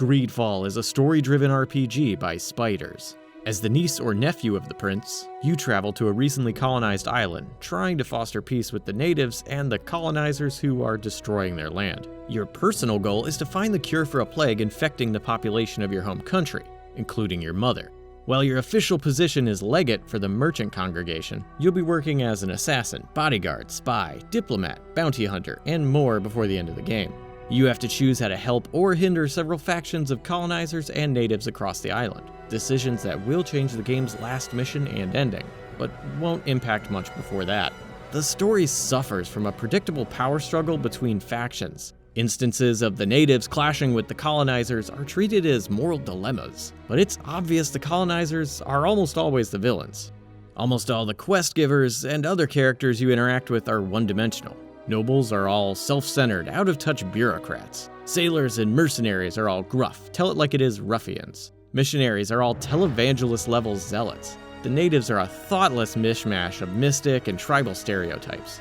Greedfall is a story-driven RPG by Spiders. As the niece or nephew of the prince, you travel to a recently colonized island, trying to foster peace with the natives and the colonizers who are destroying their land. Your personal goal is to find the cure for a plague infecting the population of your home country, including your mother. While your official position is legate for the merchant congregation, you'll be working as an assassin, bodyguard, spy, diplomat, bounty hunter, and more before the end of the game. You have to choose how to help or hinder several factions of colonizers and natives across the island. Decisions that will change the game's last mission and ending, but won't impact much before that. The story suffers from a predictable power struggle between factions. Instances of the natives clashing with the colonizers are treated as moral dilemmas, but it's obvious the colonizers are almost always the villains. Almost all the quest givers and other characters you interact with are one-dimensional. Nobles are all self-centered, out-of-touch bureaucrats. Sailors and mercenaries are all gruff, tell-it-like-it-is ruffians. Missionaries are all televangelist-level zealots. The natives are a thoughtless mishmash of mystic and tribal stereotypes.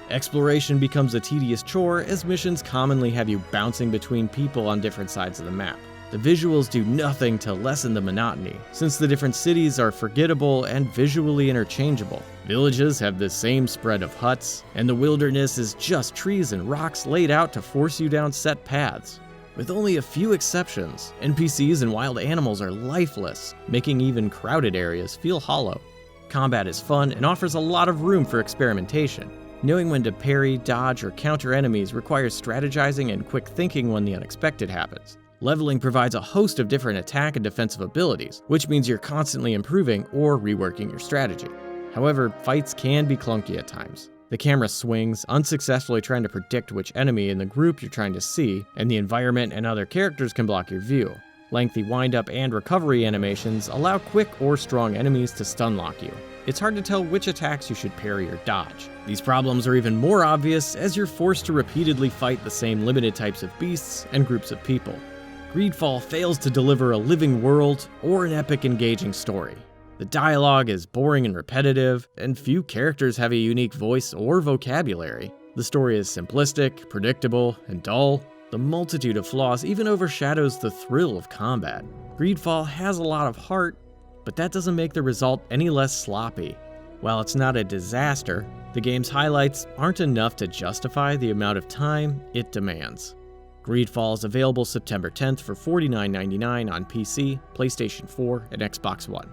Exploration becomes a tedious chore as missions commonly have you bouncing between people on different sides of the map. The visuals do nothing to lessen the monotony, since the different cities are forgettable and visually interchangeable. Villages have the same spread of huts, and the wilderness is just trees and rocks laid out to force you down set paths. With only a few exceptions, NPCs and wild animals are lifeless, making even crowded areas feel hollow. Combat is fun and offers a lot of room for experimentation. Knowing when to parry, dodge, or counter enemies requires strategizing and quick thinking when the unexpected happens. Leveling provides a host of different attack and defensive abilities, which means you're constantly improving or reworking your strategy. However, fights can be clunky at times. The camera swings, unsuccessfully trying to predict which enemy in the group you're trying to see, and the environment and other characters can block your view. Lengthy wind-up and recovery animations allow quick or strong enemies to stun lock you. It's hard to tell which attacks you should parry or dodge. These problems are even more obvious as you're forced to repeatedly fight the same limited types of beasts and groups of people. Greedfall fails to deliver a living world or an epic, engaging story. The dialogue is boring and repetitive, and few characters have a unique voice or vocabulary. The story is simplistic, predictable, and dull. The multitude of flaws even overshadows the thrill of combat. Greedfall has a lot of heart, but that doesn't make the result any less sloppy. While it's not a disaster, the game's highlights aren't enough to justify the amount of time it demands. Greedfall is available September 10th for $49.99 on PC, PlayStation 4, and Xbox One.